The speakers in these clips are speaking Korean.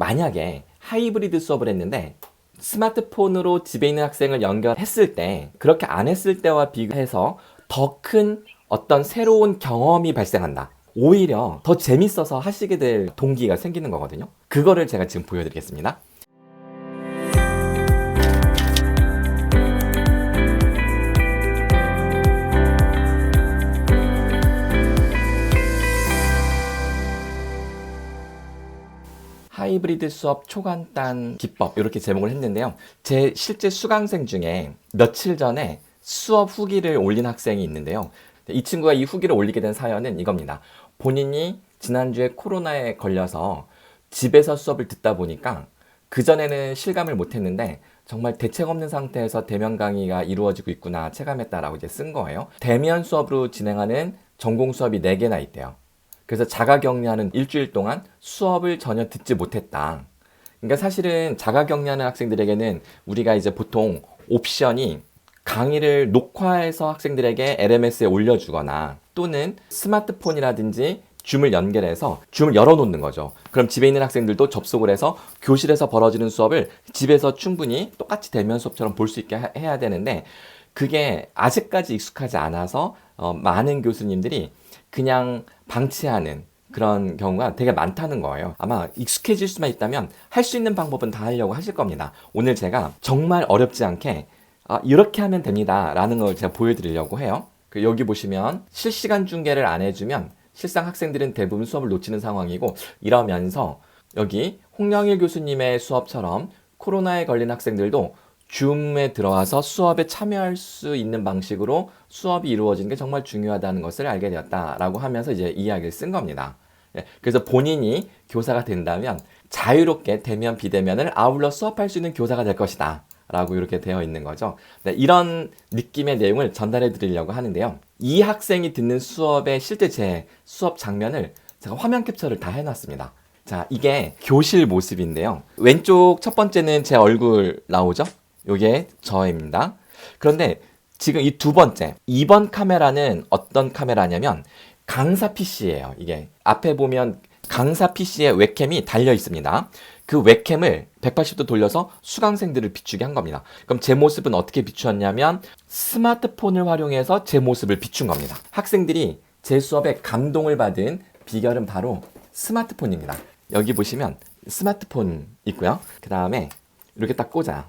만약에 하이브리드 수업을 했는데 스마트폰으로 집에 있는 학생을 연결했을 때 그렇게 안 했을 때와 비교해서 더 큰 어떤 새로운 경험이 발생한다. 오히려 더 재밌어서 하시게 될 동기가 생기는 거거든요. 그거를 제가 지금 보여드리겠습니다. 하이브리드 수업 초간단 기법 이렇게 제목을 했는데요. 제 실제 수강생 중에 며칠 전에 수업 후기를 올린 학생이 있는데요. 이 친구가 이 후기를 올리게 된 사연은 이겁니다. 본인이 지난주에 코로나에 걸려서 집에서 수업을 듣다 보니까 그전에는 실감을 못했는데 정말 대책 없는 상태에서 대면 강의가 이루어지고 있구나 체감했다라고 이제 쓴 거예요. 대면 수업으로 진행하는 전공 수업이 4개나 있대요. 그래서 자가격리하는 일주일 동안 수업을 전혀 듣지 못했다. 그러니까 사실은 자가격리하는 학생들에게는 우리가 이제 보통 옵션이 강의를 녹화해서 학생들에게 LMS에 올려주거나 또는 스마트폰이라든지 줌을 연결해서 줌을 열어놓는 거죠. 그럼 집에 있는 학생들도 접속을 해서 교실에서 벌어지는 수업을 집에서 충분히 똑같이 대면 수업처럼 볼 수 있게 해야 되는데 그게 아직까지 익숙하지 않아서 많은 교수님들이 그냥 방치하는 그런 경우가 되게 많다는 거예요. 아마 익숙해질 수만 있다면 할 수 있는 방법은 다 하려고 하실 겁니다. 오늘 제가 정말 어렵지 않게 이렇게 하면 됩니다 라는 걸 제가 보여드리려고 해요. 여기 보시면 실시간 중계를 안 해주면 실상 학생들은 대부분 수업을 놓치는 상황이고 이러면서 여기 홍영일 교수님의 수업처럼 코로나에 걸린 학생들도 줌에 들어와서 수업에 참여할 수 있는 방식으로 수업이 이루어지는 게 정말 중요하다는 것을 알게 되었다라고 하면서 이제 이야기를 쓴 겁니다. 그래서 본인이 교사가 된다면 자유롭게 대면 비대면을 아울러 수업할 수 있는 교사가 될 것이다 라고 이렇게 되어 있는 거죠. 이런 느낌의 내용을 전달해 드리려고 하는데요. 이 학생이 듣는 수업의 실제 제 수업 장면을 제가 화면 캡처를 다 해놨습니다. 자, 이게 교실 모습인데요. 왼쪽 첫 번째는 제 얼굴 나오죠? 요게 저입니다. 그런데 지금 이 두 번째, 2번 카메라는 어떤 카메라냐면 강사 PC예요. 이게 앞에 보면 강사 PC에 웹캠이 달려 있습니다. 그 웹캠을 180도 돌려서 수강생들을 비추게 한 겁니다. 그럼 제 모습은 어떻게 비추었냐면 스마트폰을 활용해서 제 모습을 비춘 겁니다. 학생들이 제 수업에 감동을 받은 비결은 바로 스마트폰입니다. 여기 보시면 스마트폰 있고요. 그 다음에 이렇게 딱 꽂아요.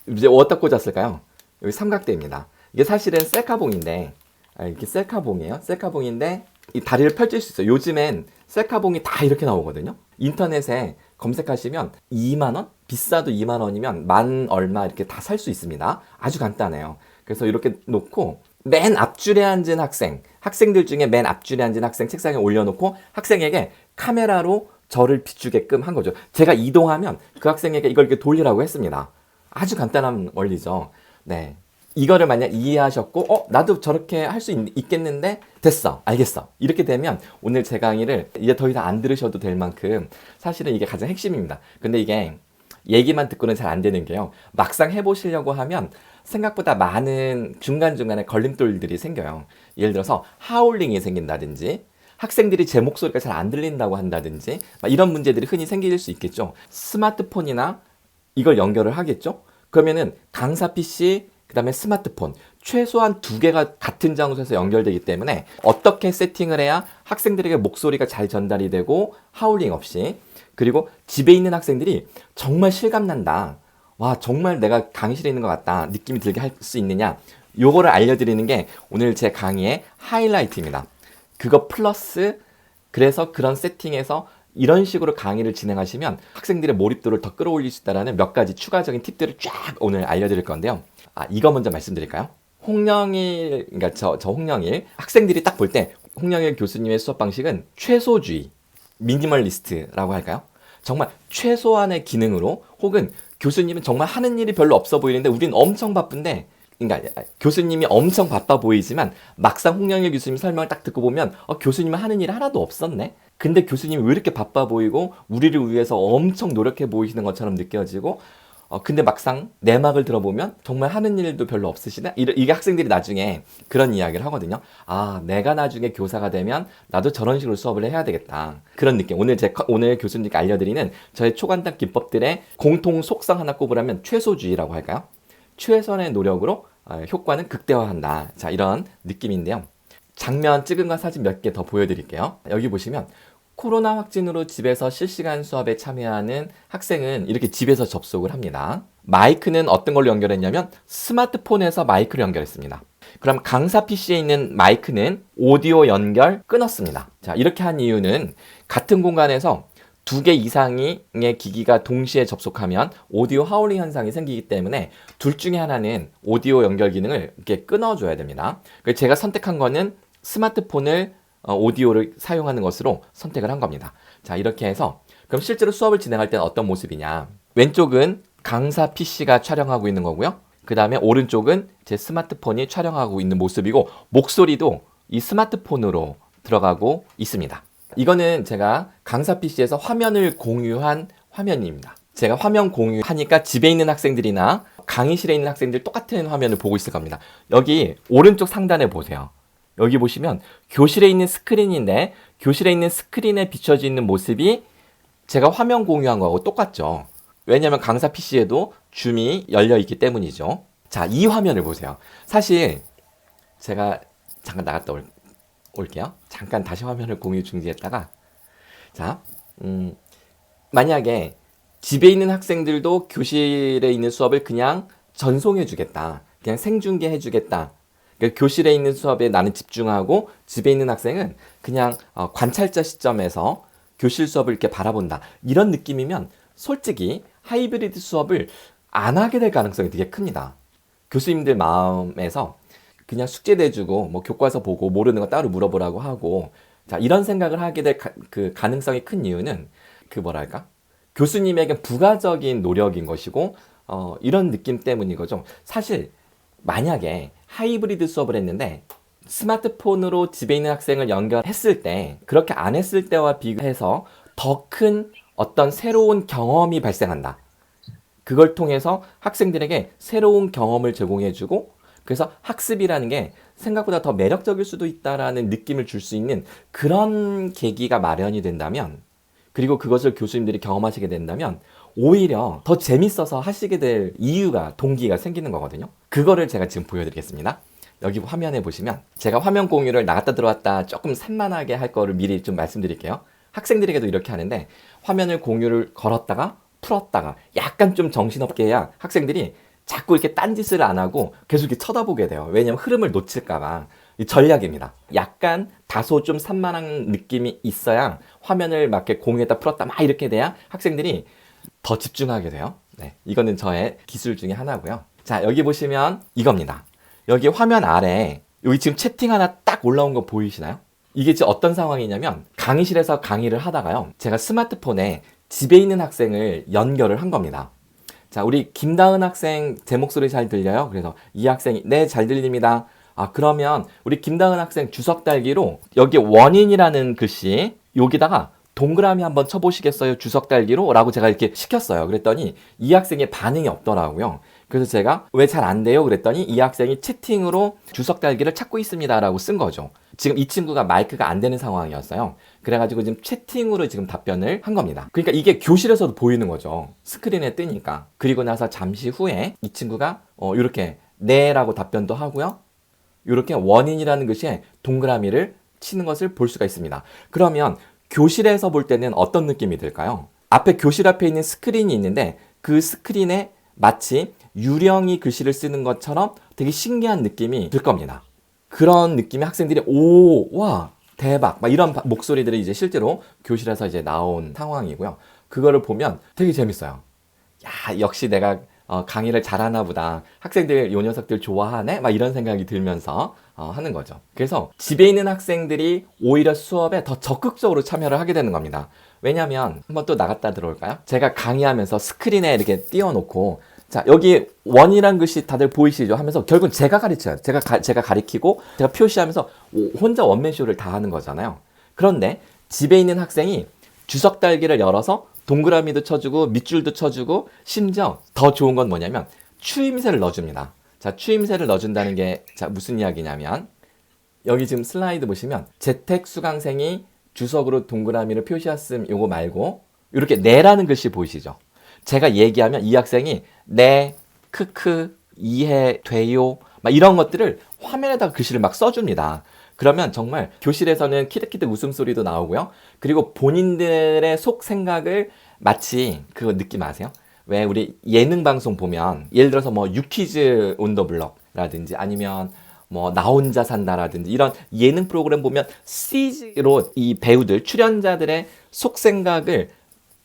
이제 어디다 꽂았을까요? 여기 삼각대입니다. 이게 사실은 셀카봉인데 이렇게 셀카봉이에요. 셀카봉인데 이 다리를 펼칠 수 있어요. 요즘엔 셀카봉이 다 이렇게 나오거든요. 인터넷에 검색하시면 2만원? 비싸도 2만원이면 만 얼마 이렇게 다 살 수 있습니다. 아주 간단해요. 그래서 이렇게 놓고 맨 앞줄에 앉은 학생들 중에 맨 앞줄에 앉은 학생 책상에 올려놓고 학생에게 카메라로 저를 비추게끔 한 거죠. 제가 이동하면 그 학생에게 이걸 이렇게 돌리라고 했습니다. 아주 간단한 원리죠. 네. 이거를 만약 이해하셨고, 나도 저렇게 할 수 있겠는데, 됐어, 알겠어. 이렇게 되면 오늘 제 강의를 이제 더 이상 안 들으셔도 될 만큼 사실은 이게 가장 핵심입니다. 근데 이게 얘기만 듣고는 잘 안 되는 게요. 막상 해보시려고 하면 생각보다 많은 중간중간에 걸림돌들이 생겨요. 예를 들어서 하울링이 생긴다든지, 학생들이 제 목소리가 잘 안 들린다고 한다든지, 이런 문제들이 흔히 생길 수 있겠죠. 스마트폰이나 이걸 연결을 하겠죠. 그러면은 강사 PC, 그 다음에 스마트폰 최소한 2개가 같은 장소에서 연결되기 때문에 어떻게 세팅을 해야 학생들에게 목소리가 잘 전달이 되고 하울링 없이, 그리고 집에 있는 학생들이 정말 실감난다, 와 정말 내가 강의실에 있는 것 같다 느낌이 들게 할 수 있느냐, 요거를 알려드리는 게 오늘 제 강의의 하이라이트입니다. 그거 플러스 그래서 그런 세팅에서 이런 식으로 강의를 진행하시면 학생들의 몰입도를 더 끌어올릴 수 있다는 몇 가지 추가적인 팁들을 쫙 오늘 알려드릴 건데요. 이거 먼저 말씀드릴까요? 홍영일, 그러니까 저 홍영일 학생들이 딱 볼 때 홍영일 교수님의 수업 방식은 최소주의, 미니멀리스트라고 할까요? 정말 최소한의 기능으로, 혹은 교수님은 정말 하는 일이 별로 없어 보이는데 우린 엄청 바쁜데, 그러니까 교수님이 엄청 바빠 보이지만 막상 홍영일 교수님 설명을 딱 듣고 보면 교수님은 하는 일이 하나도 없었네? 근데 교수님이 왜 이렇게 바빠 보이고 우리를 위해서 엄청 노력해 보이시는 것처럼 느껴지고 근데 막상 내막을 들어보면 정말 하는 일도 별로 없으시네? 이게 학생들이 나중에 그런 이야기를 하거든요. 아, 내가 나중에 교사가 되면 나도 저런 식으로 수업을 해야 되겠다. 그런 느낌. 오늘 교수님께 알려드리는 저의 초간단 기법들의 공통 속성 하나 꼽으라면 최소주의라고 할까요? 최선의 노력으로 효과는 극대화한다. 자, 이런 느낌인데요. 장면 찍은 거 사진 몇 개 더 보여드릴게요. 여기 보시면 코로나 확진으로 집에서 실시간 수업에 참여하는 학생은 이렇게 집에서 접속을 합니다. 마이크는 어떤 걸로 연결했냐면 스마트폰에서 마이크를 연결했습니다. 그럼 강사 PC에 있는 마이크는 오디오 연결 끊었습니다. 자, 이렇게 한 이유는 같은 공간에서 2개 이상의 기기가 동시에 접속하면 오디오 하울링 현상이 생기기 때문에 둘 중에 하나는 오디오 연결 기능을 이렇게 끊어줘야 됩니다. 그래서 제가 선택한 거는 스마트폰을 오디오를 사용하는 것으로 선택을 한 겁니다. 자, 이렇게 해서 그럼 실제로 수업을 진행할 때는 어떤 모습이냐? 왼쪽은 강사 PC가 촬영하고 있는 거고요. 그 다음에 오른쪽은 제 스마트폰이 촬영하고 있는 모습이고 목소리도 이 스마트폰으로 들어가고 있습니다. 이거는 제가 강사 PC에서 화면을 공유한 화면입니다. 제가 화면 공유하니까 집에 있는 학생들이나 강의실에 있는 학생들 똑같은 화면을 보고 있을 겁니다. 여기 오른쪽 상단에 보세요. 여기 보시면 교실에 있는 스크린인데 교실에 있는 스크린에 비춰져 있는 모습이 제가 화면 공유한 거하고 똑같죠. 왜냐하면 강사 PC에도 줌이 열려 있기 때문이죠. 자, 이 화면을 보세요. 사실 제가 잠깐 나갔다 올게요. 잠깐 다시 화면을 공유 중지했다가 자, 만약에 집에 있는 학생들도 교실에 있는 수업을 그냥 전송해 주겠다. 그냥 생중계해 주겠다. 교실에 있는 수업에 나는 집중하고 집에 있는 학생은 그냥 관찰자 시점에서 교실 수업을 이렇게 바라본다. 이런 느낌이면 솔직히 하이브리드 수업을 안 하게 될 가능성이 되게 큽니다. 교수님들 마음에서 그냥 숙제 내주고 뭐 교과서 보고 모르는 거 따로 물어보라고 하고 자, 이런 생각을 하게 될 그 가능성이 큰 이유는 뭐랄까? 교수님에게 부가적인 노력인 것이고 이런 느낌 때문인 거죠. 사실 만약에 하이브리드 수업을 했는데 스마트폰으로 집에 있는 학생을 연결했을 때 그렇게 안 했을 때와 비교해서 더 큰 어떤 새로운 경험이 발생한다. 그걸 통해서 학생들에게 새로운 경험을 제공해주고 그래서 학습이라는 게 생각보다 더 매력적일 수도 있다라는 느낌을 줄 수 있는 그런 계기가 마련이 된다면 그리고 그것을 교수님들이 경험하시게 된다면 오히려 더 재밌어서 하시게 될 이유가 동기가 생기는 거거든요. 그거를 제가 지금 보여드리겠습니다. 여기 화면에 보시면 제가 화면 공유를 나갔다 들어왔다 조금 산만하게 할 거를 미리 좀 말씀드릴게요. 학생들에게도 이렇게 하는데 화면을 공유를 걸었다가 풀었다가 약간 좀 정신없게 해야 학생들이 자꾸 이렇게 딴짓을 안 하고 계속 이렇게 쳐다보게 돼요. 왜냐면 흐름을 놓칠까봐. 이 전략입니다. 약간 다소 좀 산만한 느낌이 있어야 화면을 막 이렇게 공유했다 풀었다 막 이렇게 돼야 학생들이 더 집중하게 돼요. 네, 이거는 저의 기술 중에 하나고요. 자, 여기 보시면 이겁니다. 여기 화면 아래 여기 지금 채팅 하나 딱 올라온 거 보이시나요? 이게 지금 어떤 상황이냐면 강의실에서 강의를 하다가요. 제가 스마트폰에 집에 있는 학생을 연결을 한 겁니다. 자, 우리 김다은 학생 제 목소리 잘 들려요? 그래서 이 학생이 네, 잘 들립니다. 아, 그러면 우리 김다은 학생 주석 달기로 여기 원인이라는 글씨 여기다가 동그라미 한번 쳐보시겠어요? 주석 달기로? 라고 제가 이렇게 시켰어요. 그랬더니 이 학생의 반응이 없더라고요. 그래서 제가 왜 잘 안 돼요? 그랬더니 이 학생이 채팅으로 주석 달기를 찾고 있습니다. 라고 쓴 거죠. 지금 이 친구가 마이크가 안 되는 상황이었어요. 그래가지고 지금 채팅으로 지금 답변을 한 겁니다. 그러니까 이게 교실에서도 보이는 거죠. 스크린에 뜨니까. 그리고 나서 잠시 후에 이 친구가 이렇게 네 라고 답변도 하고요. 이렇게 원인이라는 글씨에 동그라미를 치는 것을 볼 수가 있습니다. 그러면 교실에서 볼 때는 어떤 느낌이 들까요? 앞에 교실 앞에 있는 스크린이 있는데 그 스크린에 마치 유령이 글씨를 쓰는 것처럼 되게 신기한 느낌이 들 겁니다. 그런 느낌의 학생들이 오, 와, 대박 막 이런 목소리들이 이제 실제로 교실에서 이제 나온 상황이고요. 그거를 보면 되게 재밌어요. 야, 역시 내가 강의를 잘하나 보다. 학생들 요 녀석들 좋아하네? 막 이런 생각이 들면서 하는 거죠. 그래서 집에 있는 학생들이 오히려 수업에 더 적극적으로 참여를 하게 되는 겁니다. 왜냐면 한번 또 나갔다 들어올까요? 제가 강의하면서 스크린에 이렇게 띄워놓고 자, 여기 원이란 글씨 다들 보이시죠? 하면서 결국은 제가 가르쳐요. 제가 가리키고 제가 표시하면서 혼자 원맨쇼를 다 하는 거잖아요. 그런데 집에 있는 학생이 주석 달기를 열어서 동그라미도 쳐주고 밑줄도 쳐주고 심지어 더 좋은 건 뭐냐면 추임새를 넣어줍니다. 자, 추임새를 넣어준다는 게 자, 무슨 이야기냐면 여기 지금 슬라이드 보시면 재택 수강생이 주석으로 동그라미를 표시했음 요거 말고 이렇게 네라는 글씨 보이시죠? 제가 얘기하면 이 학생이 네, 크크, 이해돼요 막 이런 것들을 화면에다가 글씨를 막 써줍니다. 그러면 정말 교실에서는 키득키득 웃음소리도 나오고요. 그리고 본인들의 속 생각을 마치 그거 느낌 아세요? 왜 우리 예능 방송 보면 예를 들어서 뭐 유퀴즈 온 더 블럭라든지 아니면 뭐 나 혼자 산다라든지 이런 예능 프로그램 보면 CG로 이 배우들 출연자들의 속 생각을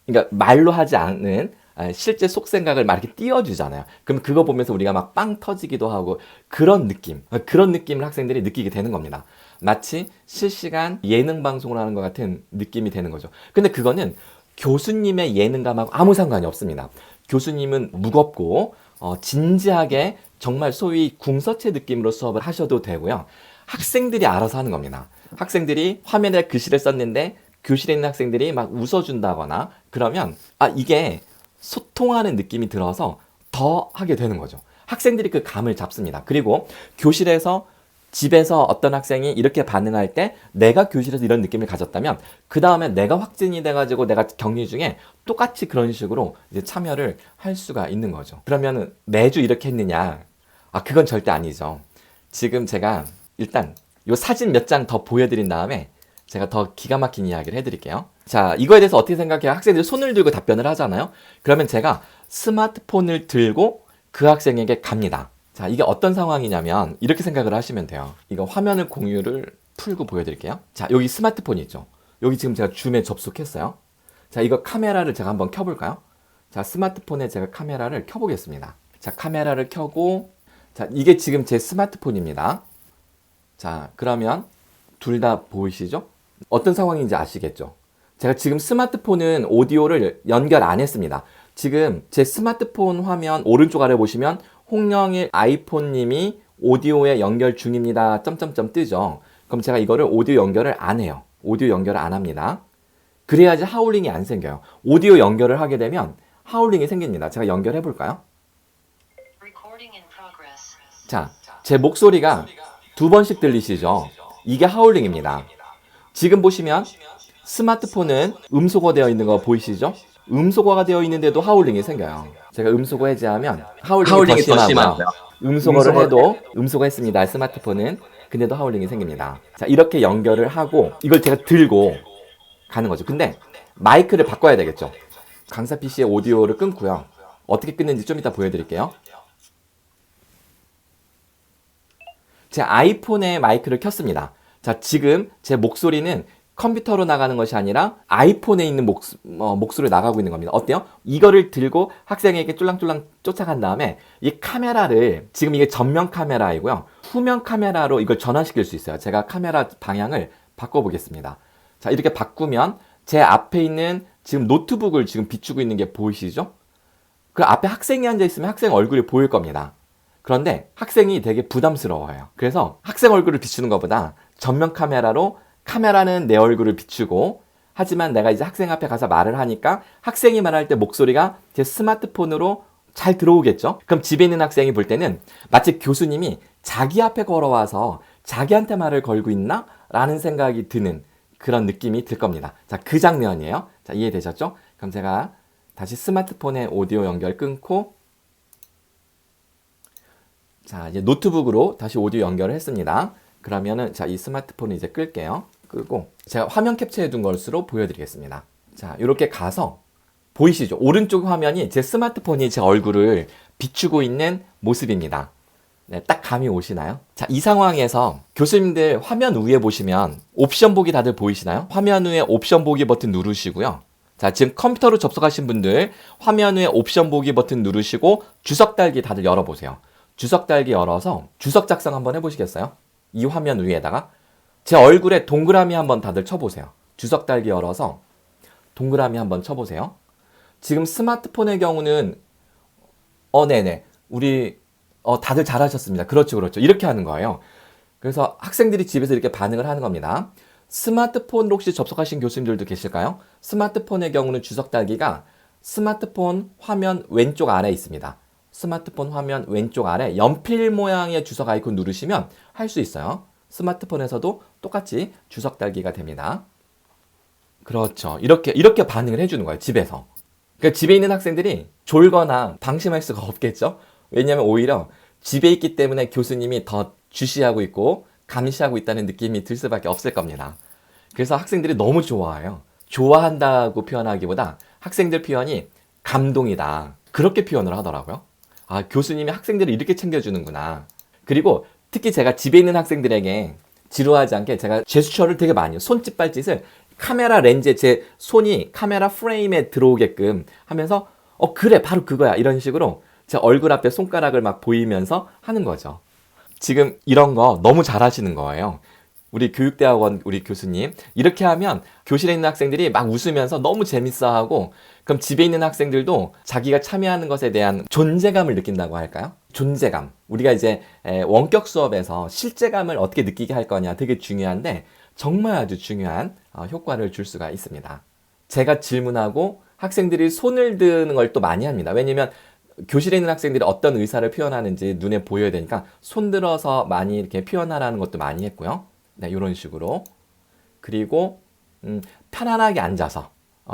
그러니까 말로 하지 않는 실제 속 생각을 막 이렇게 띄워주잖아요. 그럼 그거 보면서 우리가 막 빵 터지기도 하고 그런 느낌을 학생들이 느끼게 되는 겁니다. 마치 실시간 예능 방송을 하는 것 같은 느낌이 되는 거죠. 근데 그거는 교수님의 예능감하고 아무 상관이 없습니다. 교수님은 무겁고 진지하게 정말 소위 궁서체 느낌으로 수업을 하셔도 되고요. 학생들이 알아서 하는 겁니다. 학생들이 화면에 글씨를 썼는데 교실에 있는 학생들이 막 웃어준다거나 그러면 이게 소통하는 느낌이 들어서 더 하게 되는 거죠. 학생들이 그 감을 잡습니다. 그리고 교실에서 집에서 어떤 학생이 이렇게 반응할 때 내가 교실에서 이런 느낌을 가졌다면 그 다음에 내가 확진이 돼가지고 내가 격리 중에 똑같이 그런 식으로 이제 참여를 할 수가 있는 거죠. 그러면 매주 이렇게 했느냐? 그건 절대 아니죠. 지금 제가 일단 이 사진 몇 장 더 보여드린 다음에 제가 더 기가 막힌 이야기를 해드릴게요. 자, 이거에 대해서 어떻게 생각해요? 학생들이 손을 들고 답변을 하잖아요. 그러면 제가 스마트폰을 들고 그 학생에게 갑니다. 자, 이게 어떤 상황이냐면 이렇게 생각을 하시면 돼요. 이거 화면을 공유를 풀고 보여드릴게요. 자, 여기 스마트폰이 있죠. 여기 지금 제가 줌에 접속했어요. 자, 이거 카메라를 제가 한번 켜볼까요? 자, 스마트폰에 제가 카메라를 켜보겠습니다. 자, 카메라를 켜고 자, 이게 지금 제 스마트폰입니다. 자, 그러면 둘 다 보이시죠? 어떤 상황인지 아시겠죠? 제가 지금 스마트폰은 오디오를 연결 안 했습니다. 지금 제 스마트폰 화면 오른쪽 아래 보시면 홍영일 아이폰님이 오디오에 연결 중입니다. 점점점 뜨죠. 그럼 제가 이거를 오디오 연결을 안 해요. 오디오 연결을 안 합니다. 그래야지 하울링이 안 생겨요. 오디오 연결을 하게 되면 하울링이 생깁니다. 제가 연결해 볼까요? 자, 제 목소리가 두 번씩 들리시죠? 이게 하울링입니다. 지금 보시면 스마트폰은 음소거 되어 있는 거 보이시죠? 음소거가 되어 있는데도 하울링이 생겨요. 제가 음소거 해제하면 하울링이 더 심하고요. 음소거를 해도 음소거했습니다. 스마트폰은. 근데도 하울링이 생깁니다. 자, 이렇게 연결을 하고 이걸 제가 들고 가는 거죠. 근데 마이크를 바꿔야 되겠죠. 강사 PC의 오디오를 끊고요. 어떻게 끊는지 좀 이따 보여드릴게요. 제 아이폰에 마이크를 켰습니다. 자, 지금 제 목소리는 컴퓨터로 나가는 것이 아니라 아이폰에 있는 목소리로 나가고 있는 겁니다. 어때요? 이거를 들고 학생에게 쫄랑쫄랑 쫓아간 다음에 이 카메라를 지금 이게 전면 카메라이고요. 후면 카메라로 이걸 전환시킬 수 있어요. 제가 카메라 방향을 바꿔보겠습니다. 자, 이렇게 바꾸면 제 앞에 있는 지금 노트북을 지금 비추고 있는 게 보이시죠? 그 앞에 학생이 앉아 있으면 학생 얼굴이 보일 겁니다. 그런데 학생이 되게 부담스러워요. 그래서 학생 얼굴을 비추는 것보다 전면 카메라로 카메라는 내 얼굴을 비추고 하지만 내가 이제 학생 앞에 가서 말을 하니까 학생이 말할 때 목소리가 제 스마트폰으로 잘 들어오겠죠? 그럼 집에 있는 학생이 볼 때는 마치 교수님이 자기 앞에 걸어와서 자기한테 말을 걸고 있나? 라는 생각이 드는 그런 느낌이 들 겁니다. 자, 그 장면이에요. 자, 이해되셨죠? 그럼 제가 다시 스마트폰에 오디오 연결 끊고 자, 이제 노트북으로 다시 오디오 연결을 했습니다. 그러면은 자, 이 스마트폰을 이제 끌게요. 끄고 제가 화면 캡처해 둔 것으로 보여드리겠습니다. 자, 이렇게 가서 보이시죠? 오른쪽 화면이 제 스마트폰이 제 얼굴을 비추고 있는 모습입니다. 네, 딱 감이 오시나요? 자, 이 상황에서 교수님들 화면 위에 보시면 옵션 보기 다들 보이시나요? 화면 위에 옵션 보기 버튼 누르시고요. 자, 지금 컴퓨터로 접속하신 분들 화면 위에 옵션 보기 버튼 누르시고 주석 달기 다들 열어보세요. 주석 달기 열어서 주석 작성 한번 해보시겠어요? 이 화면 위에다가 제 얼굴에 동그라미 한번 다들 쳐보세요. 주석 달기 열어서 동그라미 한번 쳐보세요. 지금 스마트폰의 경우는 네네 우리 다들 잘하셨습니다. 그렇죠. 이렇게 하는 거예요. 그래서 학생들이 집에서 이렇게 반응을 하는 겁니다. 스마트폰으로 혹시 접속하신 교수님들도 계실까요? 스마트폰의 경우는 주석 달기가 스마트폰 화면 왼쪽 아래에 있습니다. 스마트폰 화면 왼쪽 아래 연필 모양의 주석 아이콘 누르시면 할 수 있어요. 스마트폰에서도 똑같이 주석 달기가 됩니다. 그렇죠. 이렇게 반응을 해주는 거예요, 집에서. 그러니까 집에 있는 학생들이 졸거나 방심할 수가 없겠죠? 왜냐하면 오히려 집에 있기 때문에 교수님이 더 주시하고 있고 감시하고 있다는 느낌이 들 수밖에 없을 겁니다. 그래서 학생들이 너무 좋아해요. 좋아한다고 표현하기보다 학생들 표현이 감동이다. 그렇게 표현을 하더라고요. 아, 교수님이 학생들을 이렇게 챙겨주는구나. 그리고 특히 제가 집에 있는 학생들에게 지루하지 않게 제가 제스처를 되게 많이 해요. 손짓 발짓을 카메라 렌즈에 제 손이 카메라 프레임에 들어오게끔 하면서 그래 바로 그거야 이런 식으로 제 얼굴 앞에 손가락을 막 보이면서 하는 거죠. 지금 이런 거 너무 잘하시는 거예요. 우리 교육대학원 우리 교수님 이렇게 하면 교실에 있는 학생들이 막 웃으면서 너무 재밌어하고 그럼 집에 있는 학생들도 자기가 참여하는 것에 대한 존재감을 느낀다고 할까요? 존재감. 우리가 이제 원격 수업에서 실제감을 어떻게 느끼게 할 거냐 되게 중요한데 정말 아주 중요한 효과를 줄 수가 있습니다. 제가 질문하고 학생들이 손을 드는 걸 또 많이 합니다. 왜냐면 교실에 있는 학생들이 어떤 의사를 표현하는지 눈에 보여야 되니까 손 들어서 많이 이렇게 표현하라는 것도 많이 했고요. 네, 이런 식으로. 그리고 편안하게 앉아서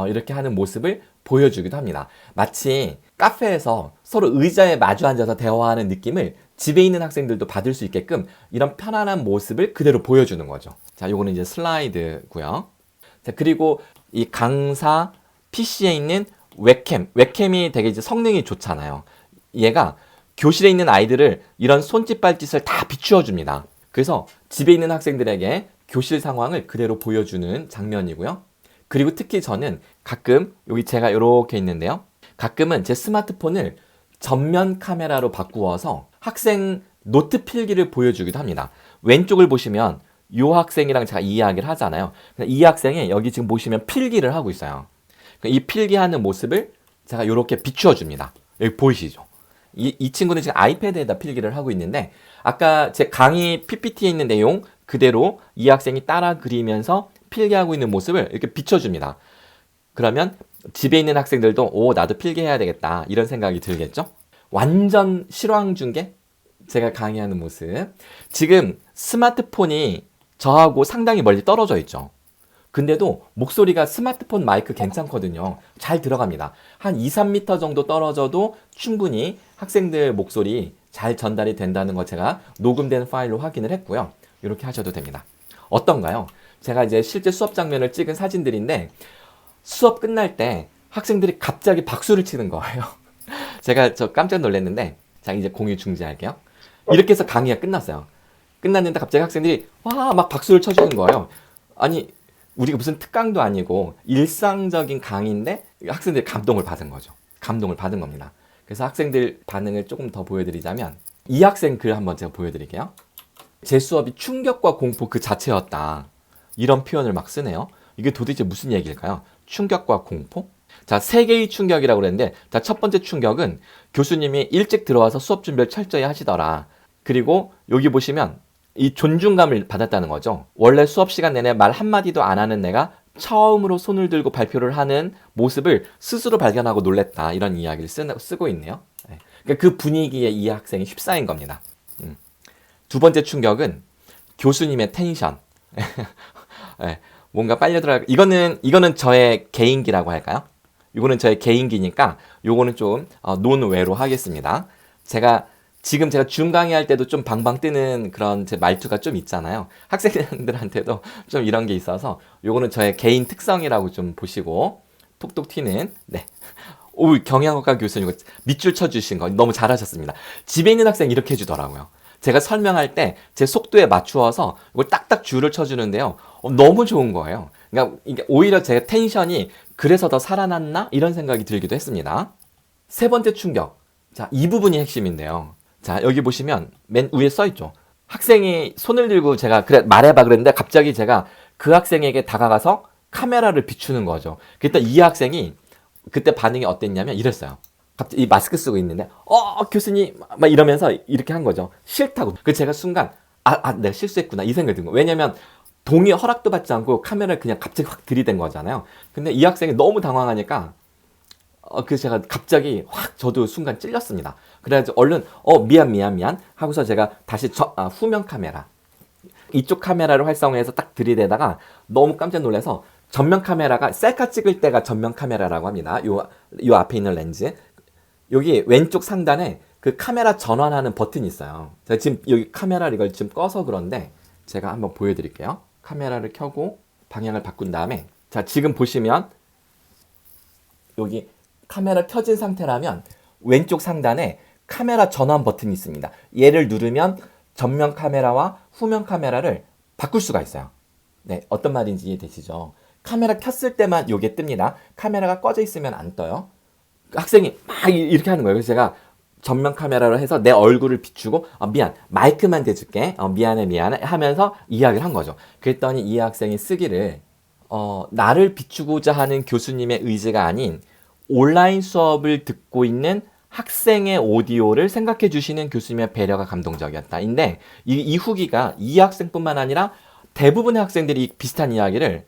이렇게 하는 모습을 보여주기도 합니다. 마치 카페에서 서로 의자에 마주 앉아서 대화하는 느낌을 집에 있는 학생들도 받을 수 있게끔 이런 편안한 모습을 그대로 보여주는 거죠. 자, 요거는 이제 슬라이드고요. 자, 그리고 이 강사 PC에 있는 웹캠이 되게 이제 성능이 좋잖아요. 얘가 교실에 있는 아이들을 이런 손짓 발짓을 다 비추어 줍니다. 그래서 집에 있는 학생들에게 교실 상황을 그대로 보여주는 장면이고요. 그리고 특히 저는 가끔 여기 제가 이렇게 있는데요. 가끔은 제 스마트폰을 전면 카메라로 바꾸어서 학생 노트 필기를 보여주기도 합니다. 왼쪽을 보시면 이 학생이랑 제가 이야기를 하잖아요. 이 학생이 여기 지금 보시면 필기를 하고 있어요. 이 필기하는 모습을 제가 이렇게 비추어 줍니다. 여기 보이시죠? 이 친구는 지금 아이패드에다 필기를 하고 있는데 아까 제 강의 PPT에 있는 내용 그대로 이 학생이 따라 그리면서 필기하고 있는 모습을 이렇게 비춰줍니다. 그러면 집에 있는 학생들도 나도 필기해야 되겠다 이런 생각이 들겠죠? 완전 실황 중계? 제가 강의하는 모습. 지금 스마트폰이 저하고 상당히 멀리 떨어져 있죠. 근데도 목소리가 스마트폰 마이크 괜찮거든요. 잘 들어갑니다. 한 2, 3m 정도 떨어져도 충분히 학생들 목소리 잘 전달이 된다는 거 제가 녹음된 파일로 확인을 했고요. 이렇게 하셔도 됩니다. 어떤가요? 제가 이제 실제 수업 장면을 찍은 사진들인데 수업 끝날 때 학생들이 갑자기 박수를 치는 거예요. 제가 깜짝 놀랐는데 자 이제 공유 중지할게요. 이렇게 해서 강의가 끝났어요. 끝났는데 갑자기 학생들이 와 막 박수를 쳐주는 거예요. 아니 우리가 무슨 특강도 아니고 일상적인 강의인데 학생들이 감동을 받은 거죠. 감동을 받은 겁니다. 그래서 학생들 반응을 조금 더 보여드리자면 이 학생 글 한번 제가 보여드릴게요. 제 수업이 충격과 공포 그 자체였다. 이런 표현을 막 쓰네요. 이게 도대체 무슨 얘기일까요? 충격과 공포? 자, 세 개의 충격이라고 그랬는데 자, 첫 번째 충격은 교수님이 일찍 들어와서 수업 준비를 철저히 하시더라. 그리고 여기 보시면 이 존중감을 받았다는 거죠. 원래 수업 시간 내내 말 한마디도 안 하는 내가 처음으로 손을 들고 발표를 하는 모습을 스스로 발견하고 놀랬다. 이런 이야기를 쓰고 있네요. 그러니까 그 분위기에 이 학생이 휩싸인 겁니다. 두 번째 충격은 교수님의 텐션. 뭔가 빨려 들어가. 이거는 저의 개인기라고 할까요? 이거는 저의 개인기니까 요거는 좀 논외로 하겠습니다. 지금 제가 줌 강의할 때도 좀 방방 뜨는 그런 제 말투가 좀 있잖아요. 학생들한테도 좀 이런 게 있어서 요거는 저의 개인 특성이라고 좀 보시고 톡톡 튀는 경영학과 교수님 밑줄 쳐주신 거 너무 잘하셨습니다. 집에 있는 학생 이렇게 해주더라고요. 제가 설명할 때 제 속도에 맞추어서 이걸 딱딱 줄을 쳐주는데요. 너무 좋은 거예요. 그러니까 이게 오히려 제 텐션이 그래서 더 살아났나? 이런 생각이 들기도 했습니다. 세 번째 충격. 자, 이 부분이 핵심인데요. 자, 여기 보시면 맨 위에 써있죠. 학생이 손을 들고 제가 그래 말해봐 그랬는데 갑자기 제가 그 학생에게 다가가서 카메라를 비추는 거죠. 그때 이 학생이 그때 반응이 어땠냐면 이랬어요. 갑자기 이 마스크 쓰고 있는데 교수님 막 이러면서 이렇게 한 거죠. 싫다고. 그 제가 순간 내가 실수했구나 이 생각이 든 거예요. 왜냐면 동의 허락도 받지 않고 카메라를 그냥 갑자기 확 들이댄 거잖아요. 근데 이 학생이 너무 당황하니까 그래서 제가 갑자기 확 저도 순간 찔렸습니다. 그래가지고 얼른 미안 하고서 제가 다시 후면 카메라 이쪽 카메라를 활성화해서 딱 들이대다가 너무 깜짝 놀라서 전면 카메라가 셀카 찍을 때가 전면 카메라라고 합니다. 요 앞에 있는 렌즈 여기 왼쪽 상단에 그 카메라 전환하는 버튼이 있어요. 제가 지금 여기 카메라를 이걸 지금 꺼서 그런데 제가 한번 보여드릴게요. 카메라를 켜고 방향을 바꾼 다음에 자 지금 보시면 여기 카메라 켜진 상태라면 왼쪽 상단에 카메라 전환 버튼이 있습니다. 얘를 누르면 전면 카메라와 후면 카메라를 바꿀 수가 있어요. 네, 어떤 말인지 이해되시죠? 카메라 켰을 때만 요게 뜹니다. 카메라가 꺼져 있으면 안 떠요. 학생이 막 이렇게 하는 거예요. 그래서 제가 전면 카메라로 해서 내 얼굴을 비추고 미안 마이크만 대줄게 미안해 하면서 이야기를 한 거죠. 그랬더니 이 학생이 쓰기를 나를 비추고자 하는 교수님의 의지가 아닌 온라인 수업을 듣고 있는 학생의 오디오를 생각해 주시는 교수님의 배려가 감동적이었다. 인데 이 후기가 이 학생뿐만 아니라 대부분의 학생들이 비슷한 이야기를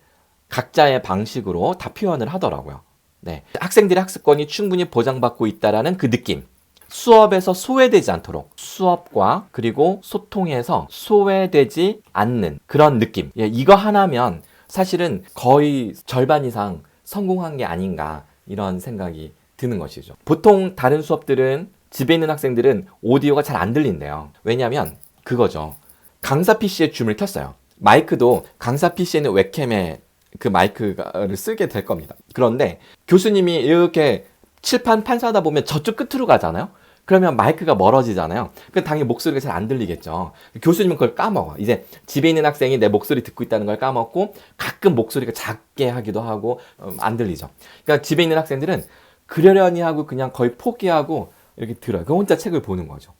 각자의 방식으로 다 표현을 하더라고요. 네. 학생들의 학습권이 충분히 보장받고 있다라는 그 느낌. 수업에서 소외되지 않도록 수업과 그리고 소통에서 소외되지 않는 그런 느낌. 이거 하나면 사실은 거의 절반 이상 성공한 게 아닌가 이런 생각이 드는 것이죠. 보통 다른 수업들은 집에 있는 학생들은 오디오가 잘 안 들린대요. 왜냐하면 그거죠. 강사 PC에 줌을 켰어요. 마이크도 강사 PC에는 웹캠에 그 마이크를 쓰게 될 겁니다. 그런데 교수님이 이렇게 칠판 판사하다 보면 저쪽 끝으로 가잖아요. 그러면 마이크가 멀어지잖아요. 그럼 당연히 목소리가 잘 안 들리겠죠. 교수님은 그걸 까먹어. 이제 집에 있는 학생이 내 목소리 듣고 있다는 걸 까먹고 가끔 목소리가 작게 하기도 하고 안 들리죠. 그러니까 집에 있는 학생들은 그러려니 하고 그냥 거의 포기하고 이렇게 들어요. 그 혼자 책을 보는 거죠.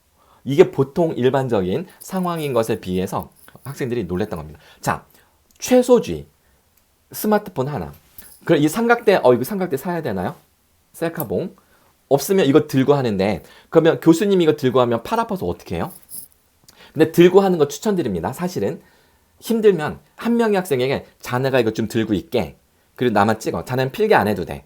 이게 보통 일반적인 상황인 것에 비해서 학생들이 놀랬던 겁니다. 자, 최소주의. 스마트폰 하나. 그럼 이 삼각대, 이거 삼각대 사야 되나요? 셀카봉. 없으면 이거 들고 하는데, 그러면 교수님이 이거 들고 하면 팔 아파서 어떻게 해요? 근데 들고 하는 거 추천드립니다. 사실은. 힘들면 한 명의 학생에게 자네가 이거 좀 들고 있게. 그리고 나만 찍어. 자네는 필기 안 해도 돼.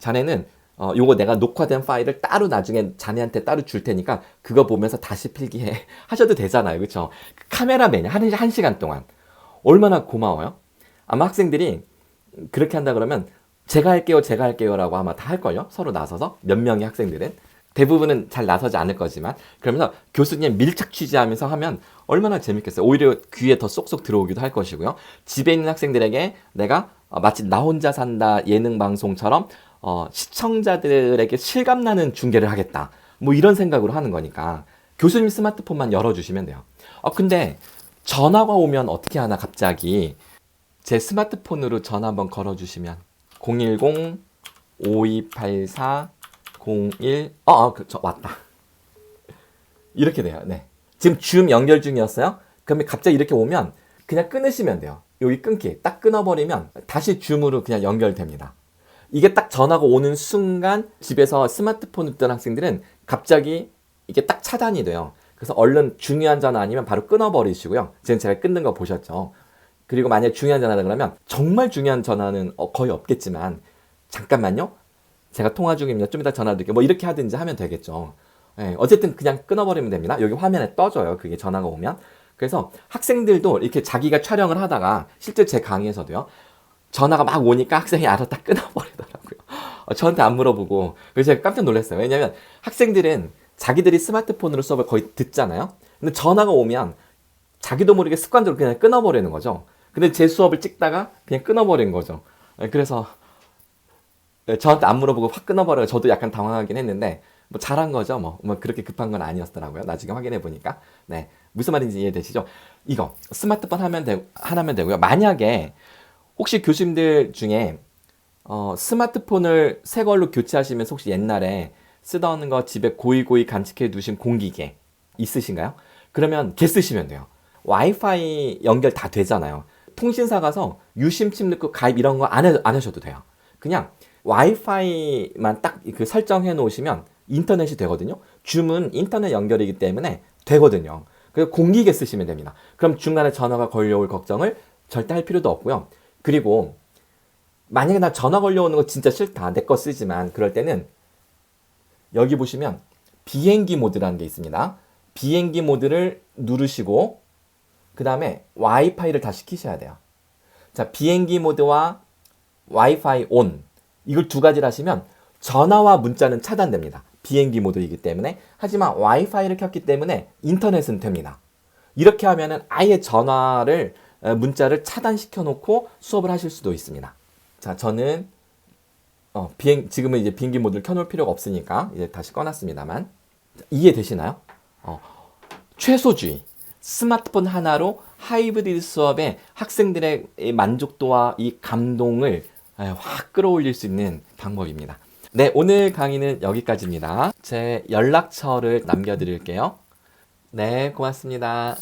자네는 요거 내가 녹화된 파일을 따로 나중에 자네한테 따로 줄 테니까 그거 보면서 다시 필기해. 하셔도 되잖아요. 그렇죠? 카메라맨이 한 시간 동안. 얼마나 고마워요? 아마 학생들이 그렇게 한다 그러면 제가 할게요 라고 아마 다 할걸요? 서로 나서서 몇 명의 학생들은 대부분은 잘 나서지 않을 거지만 그러면서 교수님 밀착 취재하면서 하면 얼마나 재밌겠어요. 오히려 귀에 더 쏙쏙 들어오기도 할 것이고요. 집에 있는 학생들에게 내가 마치 나 혼자 산다 예능 방송처럼 시청자들에게 실감나는 중계를 하겠다. 뭐 이런 생각으로 하는 거니까 교수님 스마트폰만 열어주시면 돼요. 근데 전화가 오면 어떻게 하나 갑자기 제 스마트폰으로 전화 한번 걸어주시면 010-5284-01 왔다. 이렇게 돼요. 네. 지금 줌 연결 중이었어요. 그러면 갑자기 이렇게 오면 그냥 끊으시면 돼요. 여기 끊기 딱 끊어버리면 다시 줌으로 그냥 연결됩니다. 이게 딱 전화가 오는 순간 집에서 스마트폰을 듣던 학생들은 갑자기 이게 딱 차단이 돼요. 그래서 얼른 중요한 전화 아니면 바로 끊어버리시고요. 지금 제가 끊는 거 보셨죠? 그리고 만약에 중요한 전화다 그러면 정말 중요한 전화는 거의 없겠지만 잠깐만요. 제가 통화 중입니다. 좀 이따 전화 드릴게요. 뭐 이렇게 하든지 하면 되겠죠. 네, 어쨌든 그냥 끊어버리면 됩니다. 여기 화면에 떠져요. 그게 전화가 오면. 그래서 학생들도 이렇게 자기가 촬영을 하다가 실제 제 강의에서도요. 전화가 막 오니까 학생이 알아서 딱 끊어버리더라고요. 저한테 안 물어보고. 그래서 제가 깜짝 놀랐어요. 왜냐면 학생들은 자기들이 스마트폰으로 수업을 거의 듣잖아요. 근데 전화가 오면 자기도 모르게 습관적으로 그냥 끊어버리는 거죠. 근데 제 수업을 찍다가 그냥 끊어버린 거죠. 그래서 저한테 안 물어보고 확 끊어버려서 저도 약간 당황하긴 했는데 뭐 잘한 거죠. 뭐 그렇게 급한 건 아니었더라고요. 나중에 확인해 보니까. 네. 무슨 말인지 이해되시죠? 이거 스마트폰 하나면 되고요. 만약에 혹시 교수님들 중에 스마트폰을 새 걸로 교체하시면서 혹시 옛날에 쓰던 거 집에 고이고이 간직해 두신 공기계 있으신가요? 그러면 걔 쓰시면 돼요. 와이파이 연결 다 되잖아요. 통신사 가서 유심칩 넣고 가입 이런 거 안 하셔도 돼요. 그냥 와이파이만 딱 그 설정해 놓으시면 인터넷이 되거든요. 줌은 인터넷 연결이기 때문에 되거든요. 그래서 공기계 쓰시면 됩니다. 그럼 중간에 전화가 걸려올 걱정을 절대 할 필요도 없고요. 그리고 만약에 나 전화 걸려오는 거 진짜 싫다. 내 거 쓰지만 그럴 때는 여기 보시면 비행기 모드라는 게 있습니다. 비행기 모드를 누르시고 그 다음에 와이파이를 다시 켜셔야 돼요. 자, 비행기 모드와 와이파이 온 이걸 두 가지를 하시면 전화와 문자는 차단됩니다. 비행기 모드이기 때문에. 하지만 와이파이를 켰기 때문에 인터넷은 됩니다. 이렇게 하면은 아예 전화를 문자를 차단시켜 놓고 수업을 하실 수도 있습니다. 자, 저는 지금은 이제 비행기 모드를 켜놓을 필요가 없으니까 이제 다시 꺼놨습니다만 이해되시나요? 최소주의 스마트폰 하나로 하이브리드 수업에 학생들의 이 만족도와 이 감동을 확 끌어올릴 수 있는 방법입니다. 네, 오늘 강의는 여기까지입니다. 제 연락처를 남겨드릴게요. 네, 고맙습니다.